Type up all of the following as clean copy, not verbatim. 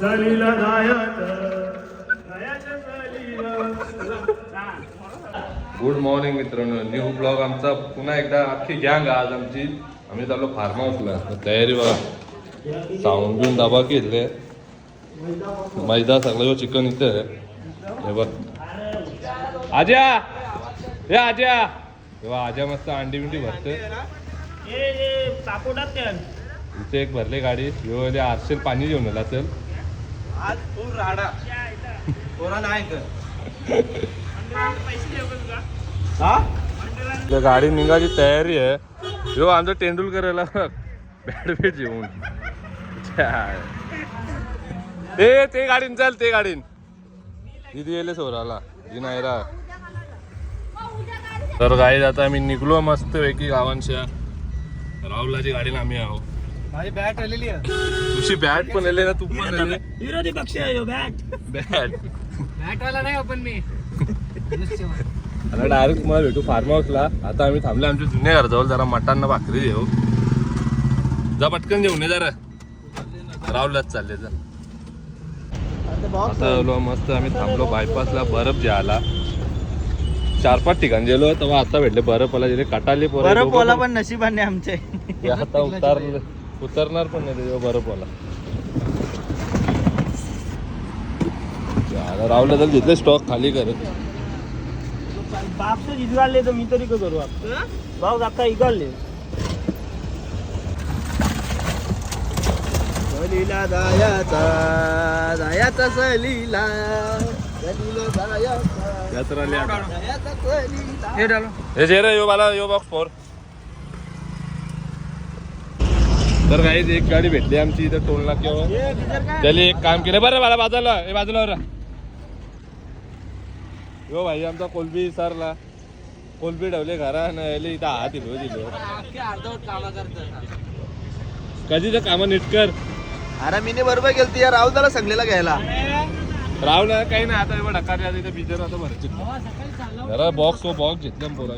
सहलीला good morning मित्रांनो, new blog आमचा पुन्हा एकदा अख्खी गँग आज आमची. आम्ही चाललो फार्म हाऊसला. तयारी बघा, साऊंड बिऊन डबा घेतले, मैदा सगळं चिकन इथे आहे. हे बघ आज्या, हे आज्या, तेव्हा आज्या मस्त अंडी बिंडी भरते. इथे एक भरले गाडी. आरशेल पाणी घेऊन आला असेल आज फुल राडा कोरा नाही कर. गाडी निघायची तयारी आहे. जो आमचं तेंडुलकरला बॅट येऊन ते गाडीन चाल, ते गाडीन दिदी येले सोराला जी नाही रा. तर गाडी आता आम्ही निघलो मस्त पैकी गावांच्या. राहुलाची गाडीने आम्ही आहो. माझी बॅट आलेली आहे. तुझी बॅट पण आले ना, तू पण आले. विरोधी पक्ष आहे बॅट वाला नाही. आपण मी आता डायरेक्ट तुम्हाला भेटू फार्म हाऊसला. आता आम्ही थांबले आमच्या जुन्या घराजवळ. जरा मटण भाकरी देऊ, जा पटकन जेवणे जरा. राहुललाच चालले जा. आता मस्त आम्ही थांबलो बायपासला. बर्फ जे आला 4-5 ठिकाणी गेलो तेव्हा आता भेटले बर्फला. जे काटाले बर्फवाला पण नशिबाने आमचे. आता उतरणार पण नाही तेव्हा बर्फवाला. राहुलला तर घेतले स्टॉक खाली करत. बापस इजगाळले तर मी तरी करू. भाऊ आता इगाळले. सहलीला जायचा सहलीला बॉक्स फोर. तर काही एक गाडी भेटली आमची इथं टोलला किंवा त्याला एक काम केलं. बरं मला बाजूला बाजूला यो भाई आमचा कोलबी सरला. कोलबी ठेवले घरा नाही इथं हात दिलो. कधीच काम नीट कर. अरे मी बरोबर गेलती या राहुल त्याला सांगलेला घ्यायला. राहुल काही नाही. आता ढकाले आता बिजर आता भरचे जरा बॉक्स घेतले पोरा.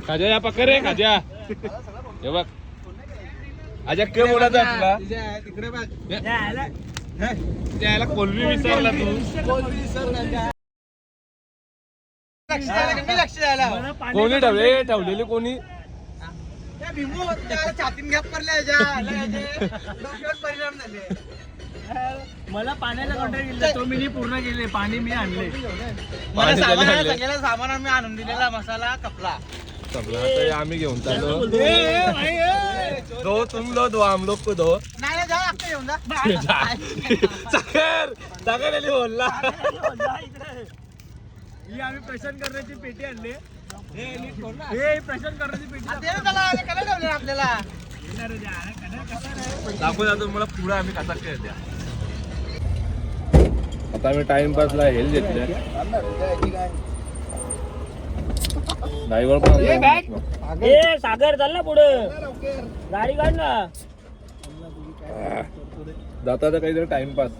खाजा या पकड रे खाजा. हे बघ आजा के बोलायचं आपला त्याला कोलबी विसरला तू. कोणी ठेवलेली कोणी छातीन गॅप मला पाण्याचा कॉन्ट्रॅक्ट दिला. तो मी पूर्ण केले. पाणी मी आणले. सगळ्याला सामान आम्ही आणून दिलेला. मसाला कपला आम्ही घेऊन चाललो. दो तुम लो दो हम लोग को दो. नाही जा घेऊन जा. साखर बोलला. ही आम्ही प्रशांत करण्याची पेटी आणली. प्रशांत करण्याची पेटी आपल्याला दाखवू जातो मला पुढे आम्ही कसा खेळत्या. आता आम्ही टाइमपासला हेल घेतल्या. ड्रायव्हर पण सागर चाल ना पुढे. गाडी काढ ना. जाता तर काहीतरी टाइमपास.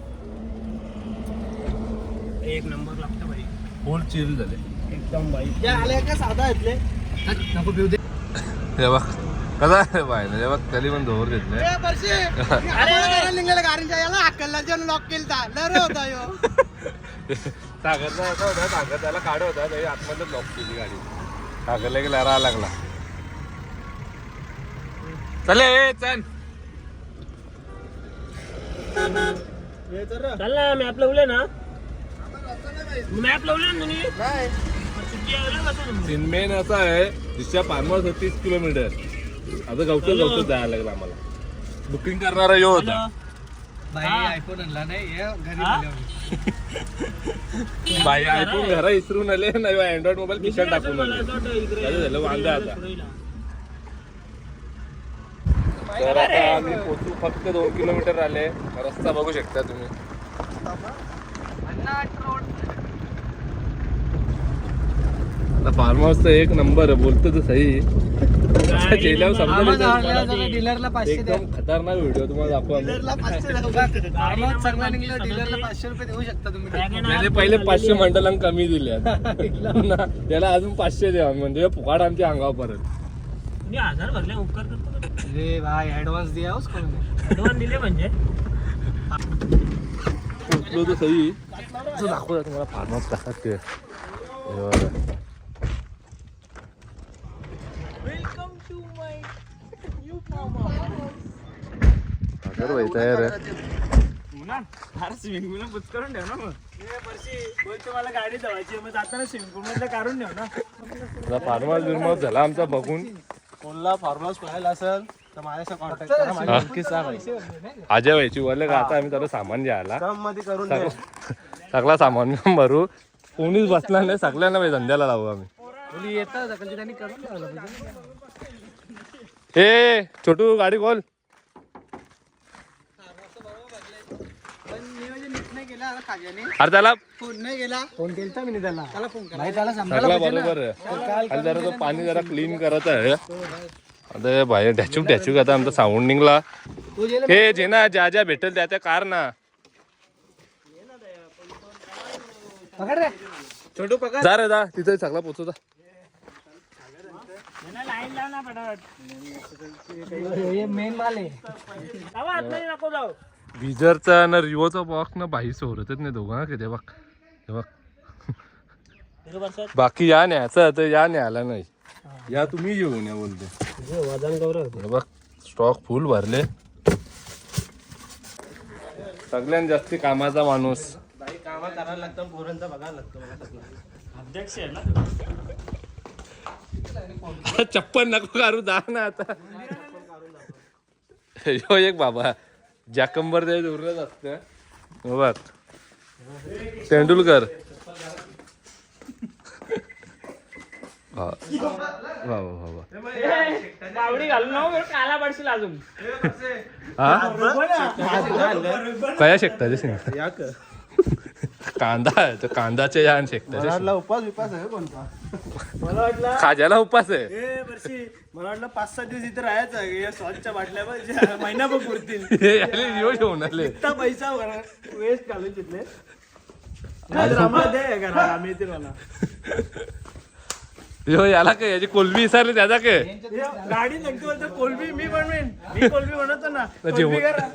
एक नंबर लागतं भाई. फुल चिल झाले एकदम भाई. आले का साधा घेतले नको पिऊ दे. हे बघ कसा आहे बाय ना. बघ तरी पण धोर घेतले. लॉक केलं होता. सागरचा असा होता. सागर त्याला काढ होता आतमध्ये लॉक केली गाडी. सागरला की लहरा लागला. चले चल चल ना. मॅप लावले ना. मॅप लावले ना तुम्ही. मेन असा आहे तिच्या फार्म हाऊस 30 किलोमीटर. आता गवत जायला लागलं आम्हाला. बुकिंग करणारा यो होता. आयफोन आणला नाही बाई. आयफोन घरा इसरून आले नाही. अँड्रॉइड मोबाईल खिशात टाकून आले. झालं वांदा आता. तर आता आम्ही पोचू. फक्त 2 किलोमीटर आले. रस्ता बघू शकता तुम्ही. फार्म हाऊसचा एक नंबर बोलतो तर सही. डीलरला 500 एकदम खतरनाक व्हिडिओ तुम्हाला दाखवा. डीलरला 500 रुपये देऊ शकता तुम्ही. पहिले 500 मंडलांक कमी दिले. त्याला अजून 500 द्या म्हणजे फुकाट आमच्या अंगावर परत. 1000 भरले उपकार करतो. अरे भाई ऍडव्हान्स दिया उसको. ऍडव्हान्स दिले म्हणजे बसलो होतो सही असं दाखवतात तुम्हाला फार्म हाऊस कसा ते स्विमिंग पूल पुचकरून ठेव ना मग बोलतो मला गाडी धुवायची मग जाताना स्विमिंग पूल मधलं काढून ठेव ना. फार्म हाऊस झाला आमचा बघून. कोणला फार्म हाऊस पाहायला असेल तर माझ्याशी कॉन्टॅक्ट करा. माझी नक्कीच सांगायची आजा व्हायची बोलले का आता आम्ही त्याला सामान घ्यायला कम मध्ये करून दे. सगळा सामान घेऊन भरू. कोणीच बसला नाही सगळ्यांना बाई धंद्याला लावू आम्ही. येतात त्यांनी करून ठेवलं पाहिजे. ए छोटू गाडी खोल. अरे त्याला फोन नाही गेला. फोन केलता मी त्याला फोन केला त्याला सगळा बरोबर आहे. आणि जरा तो पाणी जरा क्लीन करत आहे. आता बाहेर ढॅचूक आता आमचा साऊंडिंगला हे जे ना ज्या ज्या भेटेल त्या त्या कार ना पकड रे छोटू पकड. जा रे जा तिथे सगळा पोचवता. लाईन लाव ना फटाफट. हे मेन माल आहे. नको जाऊ. विजरचा ना रिओचा बॉक्स ना बाई सोरतच नाही दोघं ना ते बघ हे बघ. बाकी या न्यायचं तर या न्यायला नाही. या तुम्ही घेऊन या बोलते वजन गौरव बघ स्टॉक फुल भरले. सगळ्यात जास्ती कामाचा माणूस काम करायला लागतं. पोरांचा बघायला लागतं. अध्यक्ष आहे ना चप्पल नको काढू जा ना आता. ह्यो एक बाबा जॅकंबर ते दूरच असतं बघ तेंडुलकर. पावडी घालून काला पडशील अजून. कया शेकताचे सिंग कांदा कांदाचे यान शेकताचे उपास विपास आहे कोणता. मला वाटलं खाज्याला उपास आहे. मला वाटलं 5-6 दिवस इथे राहायचं या सॉसच्या बाटल्या महिनाभर पुरतील. घेऊन आले पैसा वेस्ट घालून तिथले आम्हाला दे घरा आम्ही येते मला. यो याला काय याची कोलबी विसरली त्याचा काय गाडी नक्की बोलतो कोलबी मी बनवेन. मी कोलबी बनवतो ना. कोलबी करा.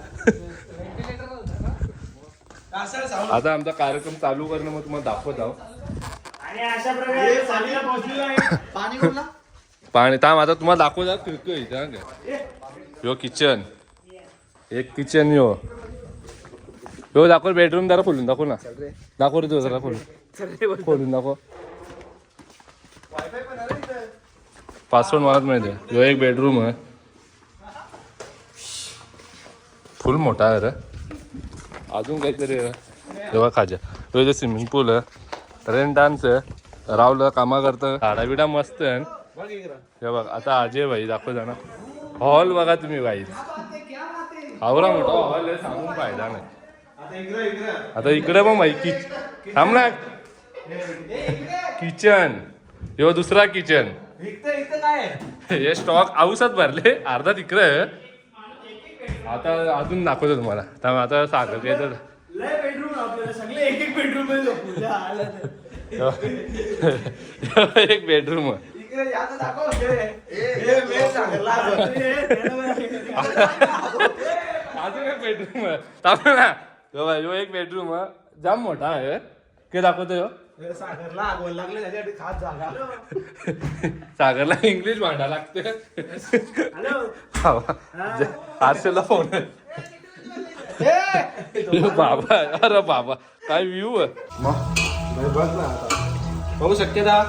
आता आमचा कार्यक्रम चालू करणं मग तुम्हाला दाखवत आहो. आणि अशा प्रकारे चालीला पोहोचलेलो आहे. पाणी कोणला पाणी थांब आता तुम्हाला दाखवत आहो. खिडकी इथे यो किचन एक किचन यो यो दाखव. बेडरूम जरा खोलून दाखव ना. दाखव रे तू जरा खोलून दाखव. पासवर्ड मला माहिती आहे. यो एक बेडरूम आहे फुल मोठा आहे रे. अजून काहीतरी जेव्हा खाजा तो इथे स्विमिंग पूल आहे. रेन डान्स आहे. रावलं कामा करतं. झाडा बिडा मस्त आहे. हे बघ आता अजय भाई दाखव ना. हॉल बघा तुम्ही भाई आवरा मोठा हॉल आहे सांगून फायदा नाही. आता इकडे मग माहिती थांब ना. किचन ह्यो दुसरा किचन. हे स्टॉक आऊसात भरले अर्धा तिकडे. आता अजून दाखवतो तुम्हाला. त्यामुळे आता सागर घ्यायचं. एक बेडरूम अजून एक बेडरूम आहे ना. यो एक बेडरूम जाम मोठा आहे. के दाखवतो यो सागरला आगवण लागले त्याच्यासाठी खास जागा. सागरला इंग्लिश भांडा लागते. आरशेला फोन बाबा. अरे बाबा काय व्ह्यू आहे. बघ ना आता बघू शक्यता.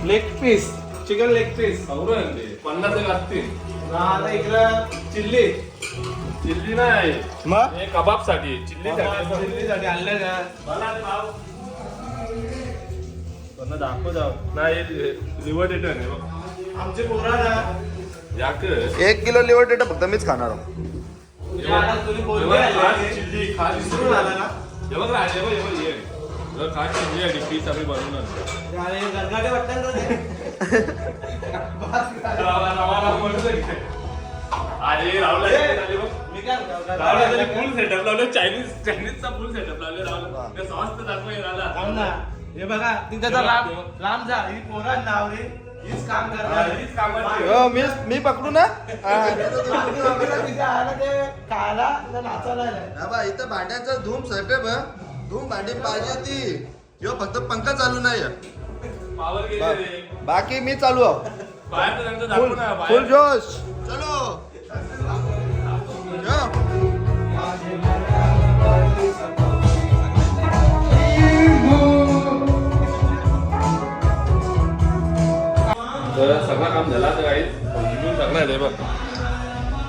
Leg piece chicken leg piece 50 लागतील. आता इकडं चिल्ली चिल्ली नाही मग हे कबाब साठी चिल्लीसाठी आणलं का. दाखव जाऊ नाही लिव्हर डेटर आमचे पोरा 1 किलो लिव्हर डेटा फक्त मीच खाणार. चिल्ली खा विसरून आला ना. हे बघ राजे खा चिल्ली आणि पीस आम्ही बनवून अरे रावला फुल सेटअप लावलं. चायनीजचा फुल सेटअप लावलं. रावला सॉस तर दाखव. हे बघा तिथं लांब जा. ही पोरा नाव रे. हीच काम करणार. मी पकडू ना. खायला नाचायला इथं भांड्याचा धूम सेटअप धूम भांडी पाहिजे ती यो फक्त पंखा चालू नाही पावर गेले रे. बाकी मी चालू आहो बाहेर तर त्यांचं दाखवू ना, बाहेर. फुल जोश चलो यो. तर सगळं काम झालं आता काही घेऊन टाकणार आहे बघ.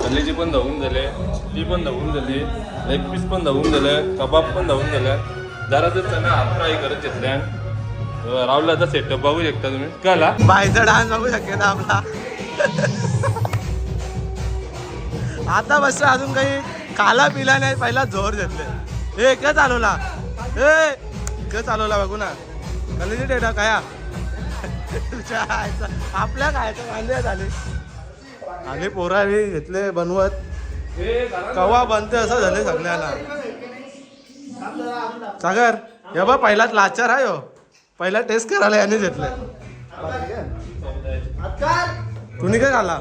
पल्लीची पण धावून झाले, चिल्ली पण धावून झाली, लेग पीस पण धावून झालं, कबाब पण धावून झालं. जरा जर त्यांना हात फ्राय करत घेतल्या. राहुलचा सेटअप बघू शकता तुम्ही. कळला बायचा डान्स बघू शकेल ना आपला. आता बस अजून काही खाला पिला नाही, पहिला जोर घेतले. ए काय चालवला, काय चालवला बघू ना. कलेजी टेटा काय आपल्या खायचं कांदे झाले आणि पोरा बी घेतले बनवत. कवा बनते असं झाले सगळ्याला. सागर हे बा पहिलाच लाचार आहे हो. पहिला टेस्ट करायला याने घेतले. कुणी काय खाला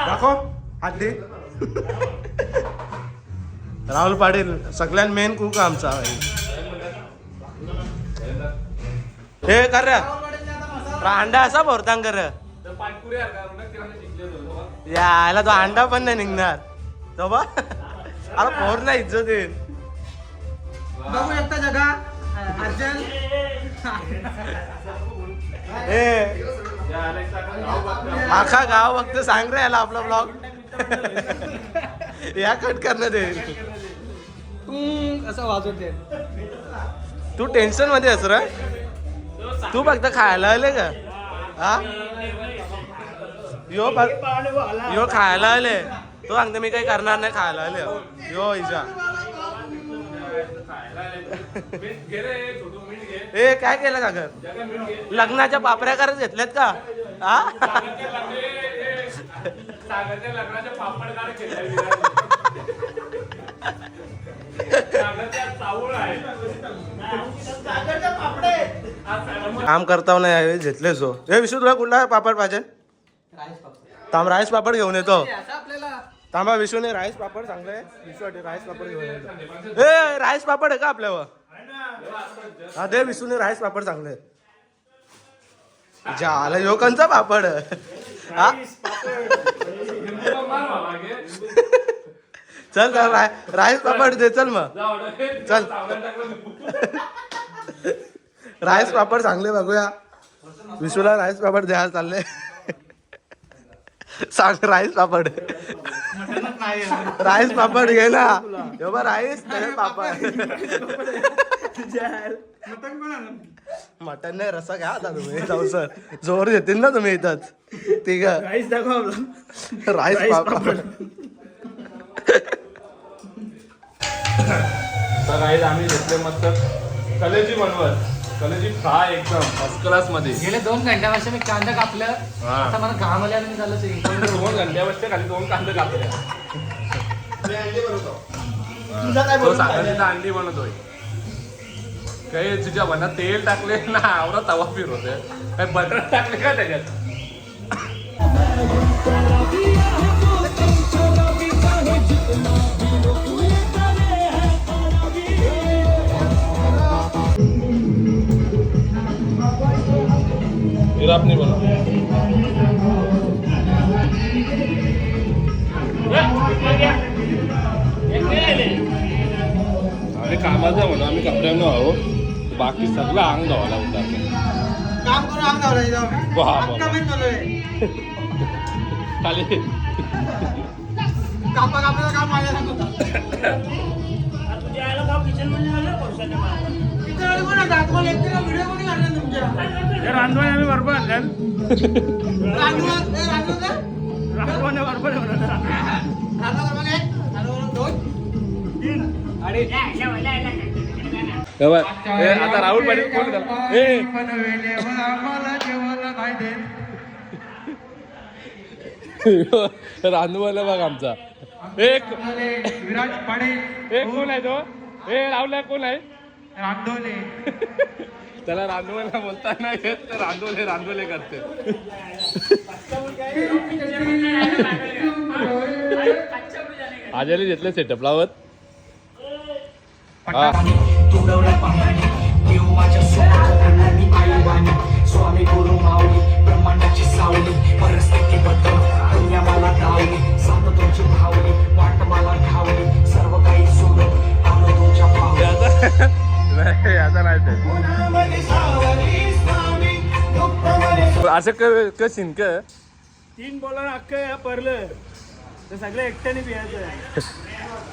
दाखव हड्डी. राहुल पाटील सगळ्यात मेन कुक आमचा. हे कर अंडा असा भरतांग कर यायला तो अंडा पण नाही निघणार तो बा. अरे पोर नाही इज्जत येईल. बघू शकता जगा अर्जन आखा गाव फक्त सांग रे याला आपला ब्लॉग या कट करणं दे. असं वाजवते. तू टेन्शन मध्ये अस रे. तू फक्त खायला आले का हा यो खायला आले. तो सांगते मी काही करणार नाही खायला आले यो इजा. ए काय केलं सागर लग्नाच्या पापऱ्या करत घेतल्यात का हा. काम करता नाही घेतले सो. हे विशू तुला कुठला पापड पाहिजे. तांब राईस पापड घेऊन येतो. तांबा विशूने राईस पापड चांगले विशू राईस पापड घेऊन येतो. ए राईस पापड आहे का आपल्यावर. हा दे विशूने राईस पापड चांगले. झालं योकांचा पापड हा. चल राईस पापड दे चल मग चल. राईस पापड चांगले बघूया. विशूला राईस पापड द्यायला चालले. सांग राईस पापड. राईस पापड घे ना. राईस पापड मटन नाही रसा घ्या आता तुम्ही जाऊ सर. जोर देतील ना तुम्ही इथंच ठीक आहे. राईस दाखव राईस पापड. तर काही आम्ही घेतले मस्त कलेजी बनवत. कलेजी फ्राय एकदम फर्स्ट क्लास मध्ये. गेले 2 घंट्यापासून मी कांदा कापलं. आता मला घाम आल्यानं मी झालं 2 घंट्यापासून खाली 2 कांदे कापले. तो साखरेचा अंडी बनवतोय. काही तुझ्या मनात तेल टाकले ना आवरा तवा फिरवतोय. काही बटर टाकले का त्याच्यात. आपनी बनव. आम्ही कामाचा म्हणून आम्ही कपड्यांना आहो. बाकी सगळं अंग धावायला होता. काम करून अंग धावला खाली कापा काम माझ्या रांधवाने आम्ही बरोबर रांधवाने बरोबर आता राहुल पाटील कोण रांधवाला बघ आमचा एक विराज पाटील. एक कोण आहे तो. हे राहुल कोण आहे. रांधवले. त्याला रांधवायला बोलता नाही येत तर रांधवले करते. आजारी घेतले सेटअप लावत. हा. तुडवल्या पायाने देव माझ्या समोर मी आईवानी स्वामी गुरु माऊली ब्रह्मांडाची सावली परिस्थिती बद्दल दुनिया मला धावली सात तुमची भावली वाट मला धावली सर्व काही सोडून आलो तुमच्या पावली नाही आता नाही ते असं कशीन का 3 बॉलर अख्खं परलं तर सगळे एकट्याने पियायचं.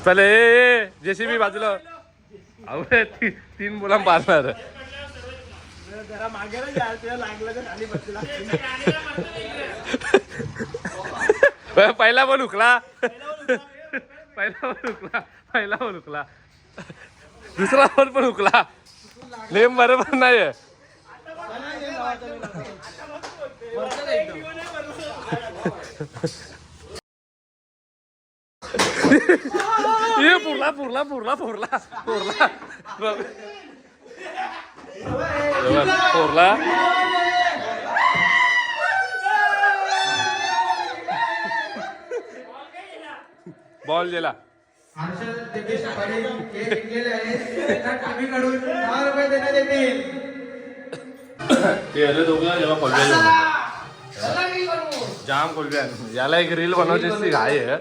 चल ए जेसीबी बाजूला अहो 3 बोला मारणार जरा मागे ना जा, तुला लागलं तर खाली बसला. पहिला पण हुकला पहिला पण हुकला दुसरा पण हुकला नेम बरोबर नाही ये पुरला पुरला पुरला पुरला पुरला पुरला बॉल गेला ते दोघं जेव्हा खोलव्या जाम खोलव्या याला एक रील बनवायची असती घाई आहे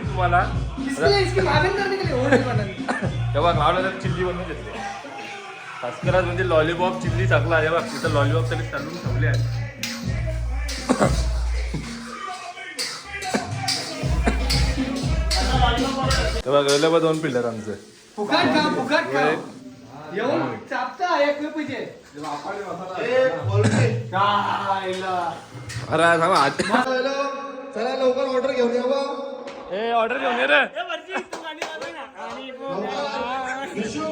तुम्हाला तेव्हा गावला तर चिल्ली बनवून घेतली खास करा म्हणजे लॉलीपॉप चिल्ली चांगला आहे बघ तिथं लॉलीपॉप तरी चालून ठेवले आहे तेव्हा गेले बघ 2 पिल्लर आमचे अरे थांबा चला लवकर ऑर्डर घेऊन या ए ऑर्डर घेऊन ये रे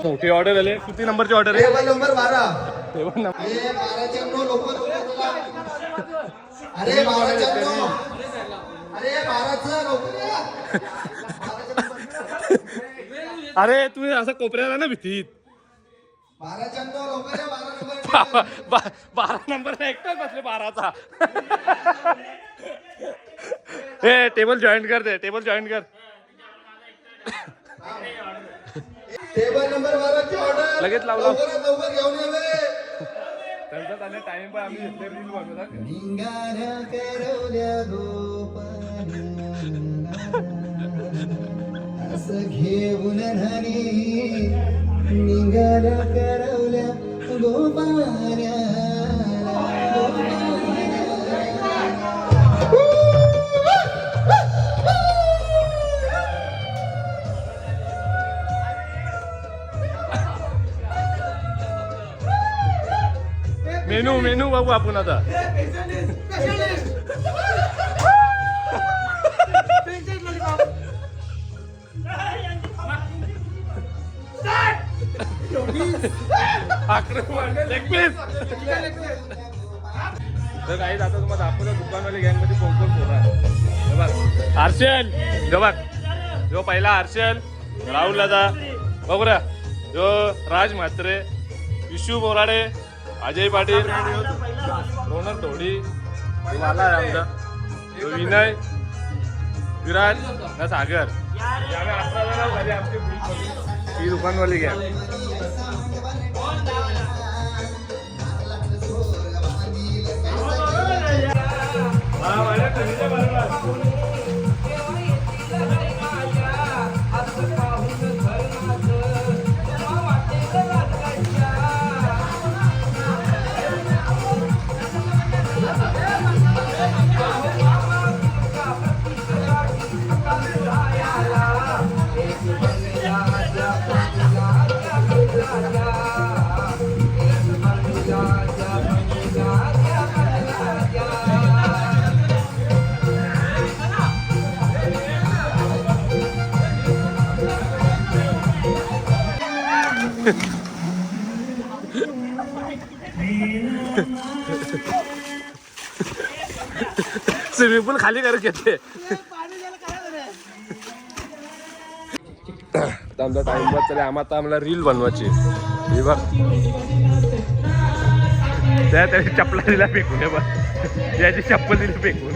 मोठी ऑर्डर आले किती नंबरची ऑर्डर आहे टेबल नंबर 12 टेबल नंबर अरे 12 लवकर अरे तुम्ही असं कोपऱ्याला ना भीतीत 12 नंबर एकटाच बसले 12चा ए टेबल जॉईन कर दे टेबल जॉईन कर टेबल नंबर 12 ची ऑर्डर लगेच लावला लवकर घेऊन यावे त्यांचा त्याने टाइम पण आम्ही घेतले रील बनवतात निंगाऱ्या करवल्या गोपानी असं घेऊन धनी निंगाऱ्या करवल्या गोपाऱ्या मेनू बघू आपण आता तर काही आता तुम्हाला दाखवलं दुकानवाले गँग मध्ये कोण कोण पोरं आहे हर्षल जो बघ जो पहिला हर्षल राहुल दादा बघ रे जो राज म्हात्रे विशू बोराडे अजय पाटील रोनक ढोडी मला आहे आमचा तो विनय विराज ना सागर ही दुकानवाली घ्या स्विमिंग पूल खाली करून घेते आमचा टाइम बस चालेल आम्हाला रील बनवायची हे बघ त्याची चप्पला दिला फेकून हे बघ याची चप्पल दिली फेकून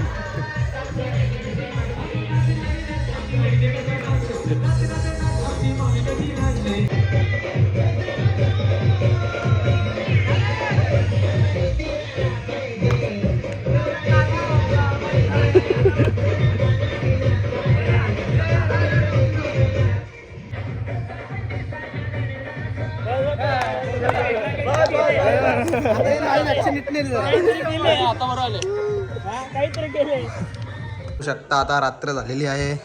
शकता आता रात्र झालेली आहे.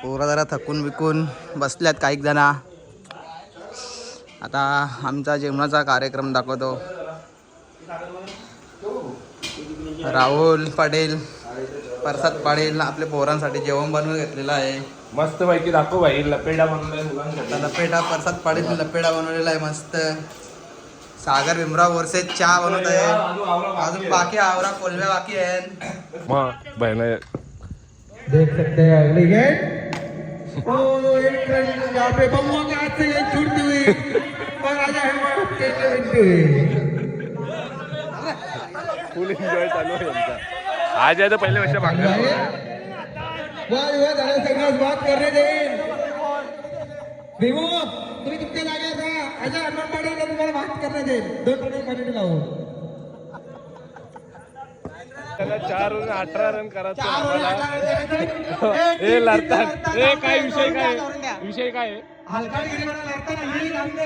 पोरं जरा थकून बिकून बसल्यात काही जणा. आता आमचा जेवणाचा कार्यक्रम दाखवतो. राहुल पटेल प्रसाद पाटील आपल्या पोरांसाठी जेवण बनवून घेतलेलं आहे. मस्त पैकी दाखव भाई लपेटा बनवलाय मुलांसाठी. लपेटा प्रसाद पाटील लपेटा बनवलेला आहे मस्त. सागर भीमराव वर्षे चहा बनवत आहे. अजून बाकी आवरा कोलव्या बाकी आहेत. मग बहिण देख सकते हैं अगली गेट यहाँ पे बम्बों के हाथ से ये छूटती हुई और राजा हेमंत के बनती हुई. फुल एन्जॉय चालू आहे यांचा. आज आहे तर पहिले वर्ष मागणार वाह झालं सगळ्यात बात करणे देईल. भीमो तुम्ही तुमच्या जागेवर जा. अजय हनुमान पाटील तुम्हाला बात करणे देईल. 2 रन कंटिन्यू लावू. 4 रन 18 रन करायचं हे लढतात. हे काय विषय काय हलकागिरी मला लढताना ही घालते.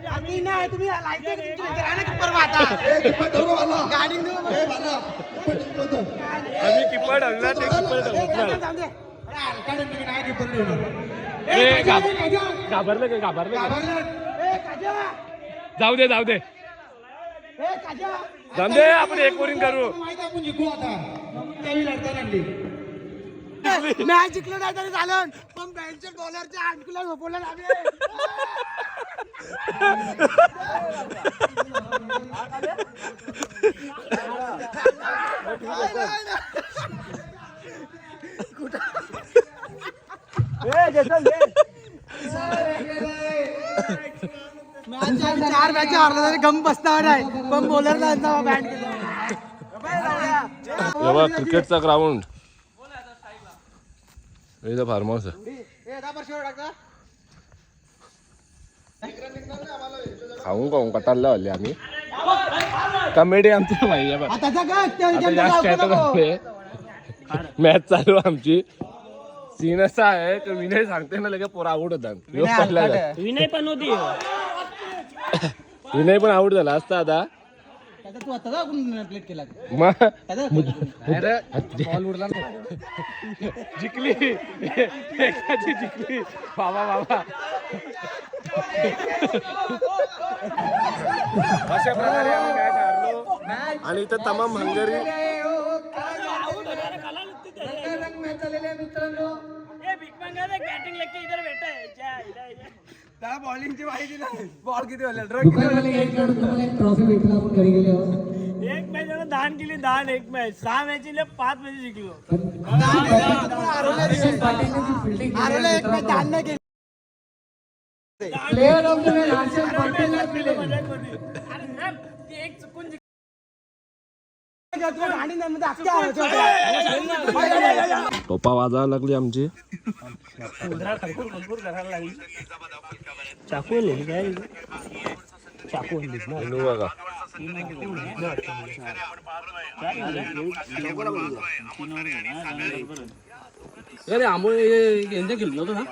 आम्ही नाही तुम्ही लायकी किपर वाहता गाडी आम्ही किपर ढळला ते किपर घाबरले जाऊ दे जाऊ दे आपण एक ओव्हरिंग करू. आपण जिंकू आता. त्याही लढता लागली. मॅच जिंकलं नाही तरी झालं पण बँकेच्या बॉलरच्या आणखीला झोपवलं चार मॅच हारला तरी गम बसणार नाही पण बॉलरला बँड केला. क्रिकेटचा ग्राउंड इथं फार्म हाऊस आहे. खाऊन कटायला लावले आम्ही. कमेडी आमची माहिती मॅच चालू आमची. सीन असा आहे की विनय सांगते ना लगे पोरा आउट होतात. विनय पण होती विनय पण आउट झाला असता आता. तू आता प्लेट केला मग बॉल उडला जिंकली एकाची जिंकली. बाबा अशा प्रकारे आम्ही मॅच हारलो आणि इथं तमाम हंगरी बॅटिंग लेके इधर बैठा है त्याला बॉलिंगची माहिती नाही. बॉल किती तुम्हाला ट्रॉफी भेटला आपण घरी गेले आहोत. एक मॅच दान केली दान. एक मॅच 6 मॅच 5 मॅच जिंकलो. एक मॅच दान नाही केली. Player of the match Harshad पाटीलला दिले. एक चुकून टोपा वाजायला लागली आमची. मेनू बघा. अरे आंबोळी गेंदे खेळलो होतो ना.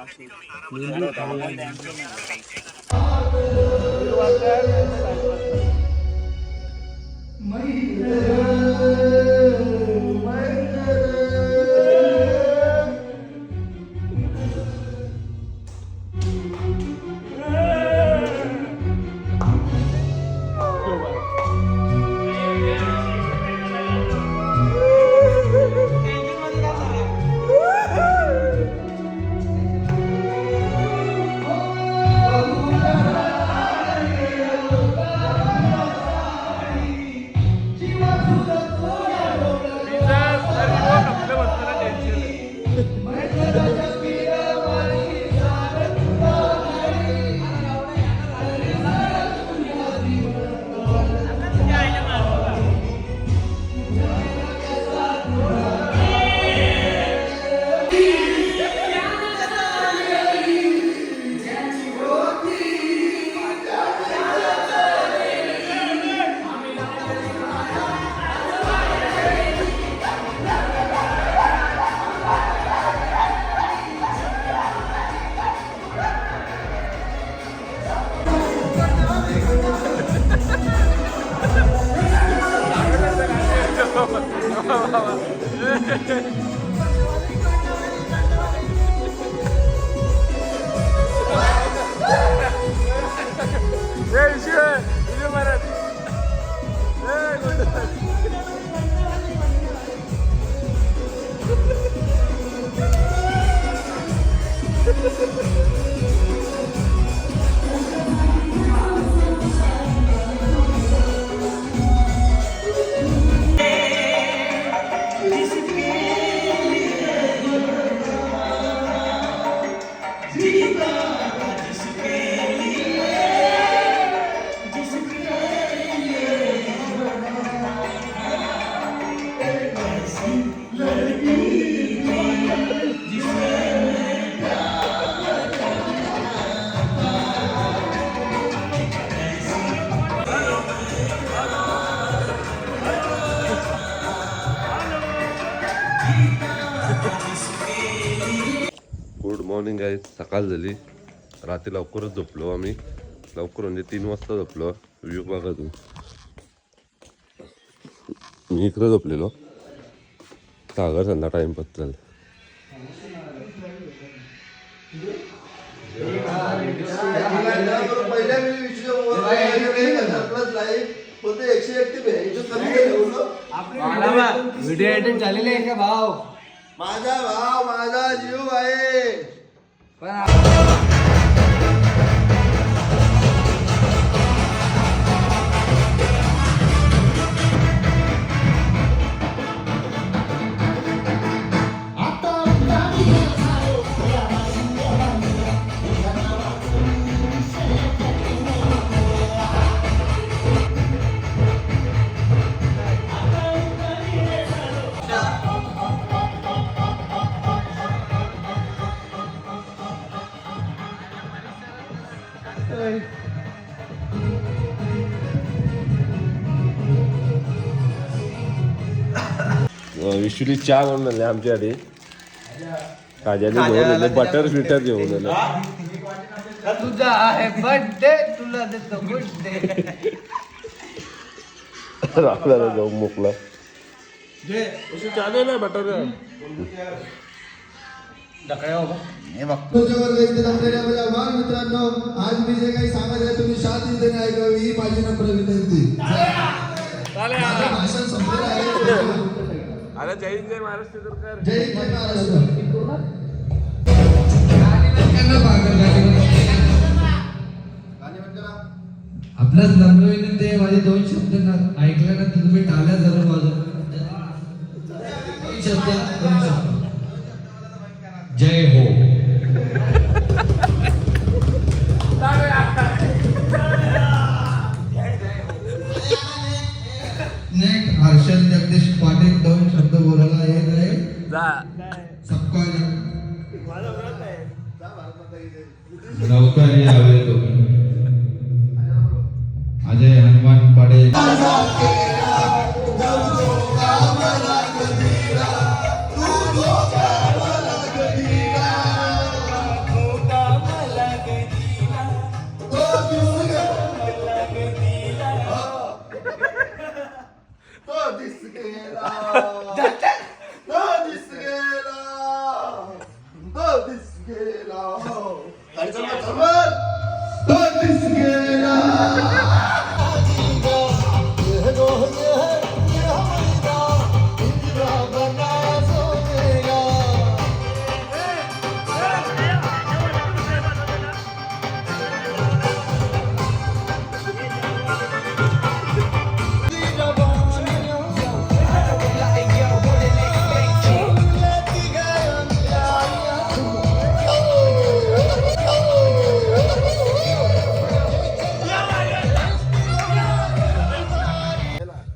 गुड मॉर्निंग आहे. सकाळ झाली. रात्री लवकरच झोपलो आम्ही. लवकर म्हणजे 3 वाजता झोपलो. व्ह्यू बघा तू. मी इकडे झोपलेलो. सागर संध्या टाइमपास चालला. व्हिडिओ एडिट झालेले आहे का भाव? माझा भाव माझा जीव आहे. विशुली चहा म्हणून आले आमच्याकडे. काज्याने घेऊन आले. बटर बिटर घेऊन आले. तुझा आहे बर्थडे, तुला देतो गुड डे. आपल्याला जाऊन मोकला. चालू ना बटर. मित्रांनो, आज मी जे काही सांगत आहे तुम्ही शांततेने ऐकावी ही माझी नम्र विनंती. भाषण संपलेलं आहे. अरे जय हिंद जय महाराष्ट्र सरकार. जय हिंद जय महाराष्ट्र. आपल्याच नम्र विनंती आहे. माझे 2 शब्द ऐकल्यानंतर तुम्ही टाळ्या जरूर वाजवा. 2 शब्द. जय हो. नेक्स्ट हर्षल जगदीश पाटील 2 शब्द बोलायला येत आहे. सबका लवकर यावे तुम्ही. अजय हनुमान पाटील.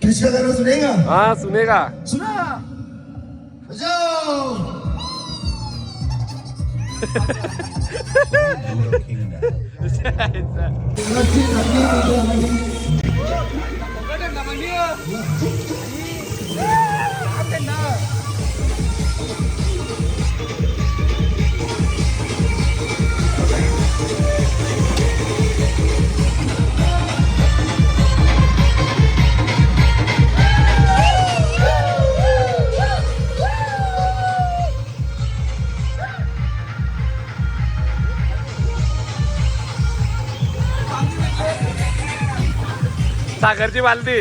किसका गाना सुनेगा? हाँ सुनेगा. सुना. जाओ. साखरची बालदी.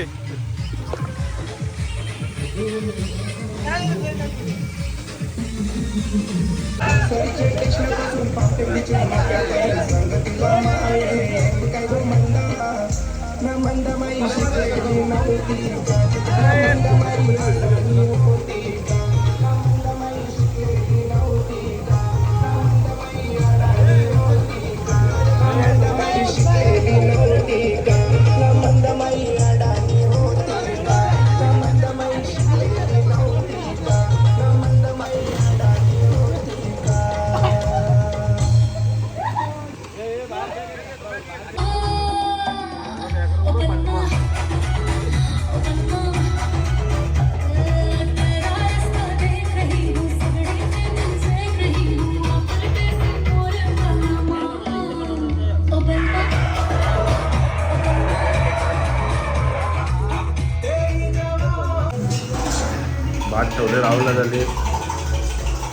भात ठेवले राहुलला झाले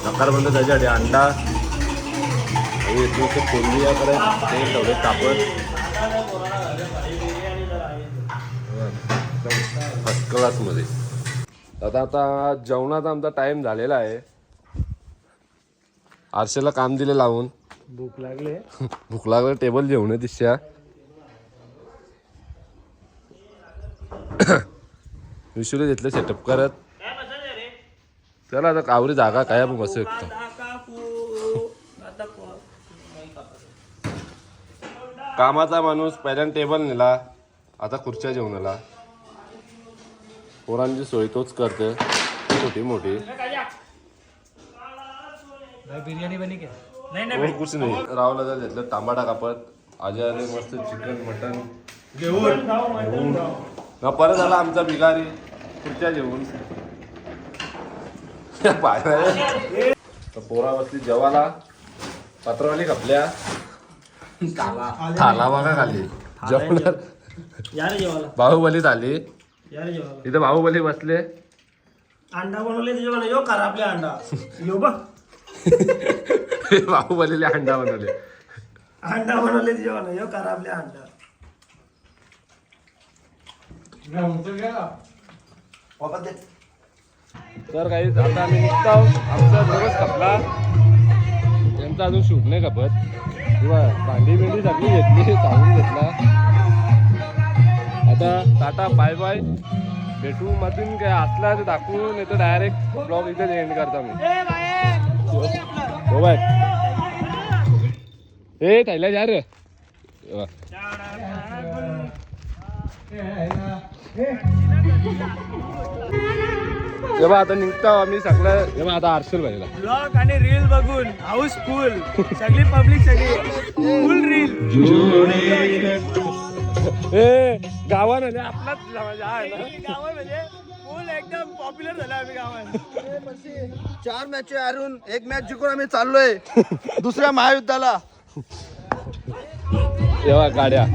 नकारबंद त्याच्यासाठी अंडा आणि इथून ते कोंबडी याकडे ते ठेवले तापत फर्स्ट क्लासमध्ये. आता जेवणाचा आमचा टाइम झालेला आहे. आरशेला काम दिले लावून. भूक लागले भूक लागले टेबल जेवण आहे दिशा. विशूला घेतलं सेटअप करत. चला आता कावरी जागा काय आपण बसू शकतो. कामाचा माणूस पहिल्यांदा टेबल नेला आता खुर्च्या जेवणाला. पोरांची सोय तोच करते छोटी मोठी. बिर्याणी बनी क्या और कुछ नाही. रावला घेतलं तांबाडा कापत. आज आले मस्त चिकन मटन घेऊन परत आला आमचा भिकारी खुर्च्या जेवून. पोरा बसली जेवाला. पत्रवाली खपल्या थाला बघा खाली जेवणार. बाहुबलीत आली इथं. बाहुबली बसले. अंडा बनवले जेवायला यो करा आपल्या अंडा यो बघ. बाहुबलीला अंडा बनवले. अंडा बनवले जेवायला यो करा आपल्या अंडा. तर काही आता आम्ही निघतो. आमचा दिवस खपला. त्यांचा अजून शूट नाही खपत. किंवा भांडी बिंडी सगळी घेतली चालून घेतला. आता टाटा बाय बाय. भेटू मधून काय असला तर दाखवून नाही तर डायरेक्ट ब्लॉग इथेच एंड करता मी. हो बाय ए थैल्या जा रे. जेव्हा आता निघतो आम्ही सगळं. जेव्हा आता आरशल पाहिजे ब्लॉग आणि रील बघून हाऊसफुल सगळी पब्लिक सगळी फुल रील. ए गावान आपलाच आहे ना. गावात म्हणजे फुल एकदम पॉप्युलर झालं आम्ही गावात. 4 मॅच हारून 1 मॅच जिंकून आम्ही चाललोय दुसऱ्या महायुद्धाला. तेव्हा गाड्या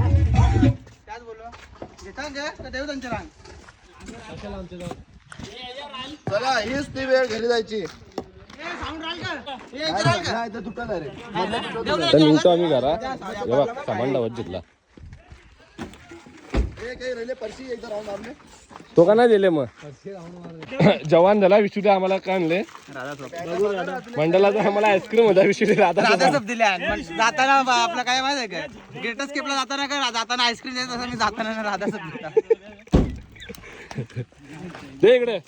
चला हीच ती वेळ घरी जायची. तर निघतो आम्ही घरा. जेव्हा सामान डावत घेतला तो का नाही दिले मग. जवान झाला विशुटे आम्हाला का आणले मंडळाचा. आम्हाला आईस्क्रीम होता विशुटे राधा सब दिल्या. जाताना आपलं काय माहिती आहे का ग्रेटस्ट केपला जाताना का जाताना आईस्क्रीम द्यायचं तसं मी जाताना राधा सब दिला. दे इकडे.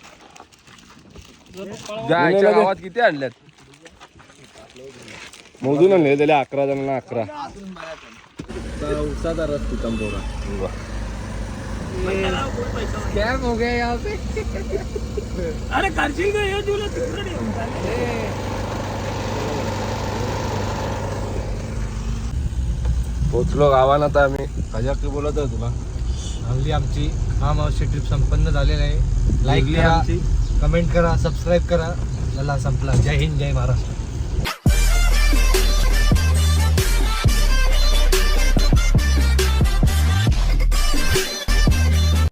गावात किती आणल्यात मोजून आणले त्याला 11 जणांना 11. उसाचा रस तुटम पोरा. क्या हो गया यहाँ पे. अरे करशील का हे तुला तिकडे. पोचलो गावाला. आता आम्ही कशा की बोलत आहे तुला. हल्ली आमची फार्म हाऊसची ट्रिप संपन्न झालेली आहे. लाईक करा, कमेंट करा, सबस्क्राईब करा. चला संपला. जय हिंद जय महाराष्ट्र.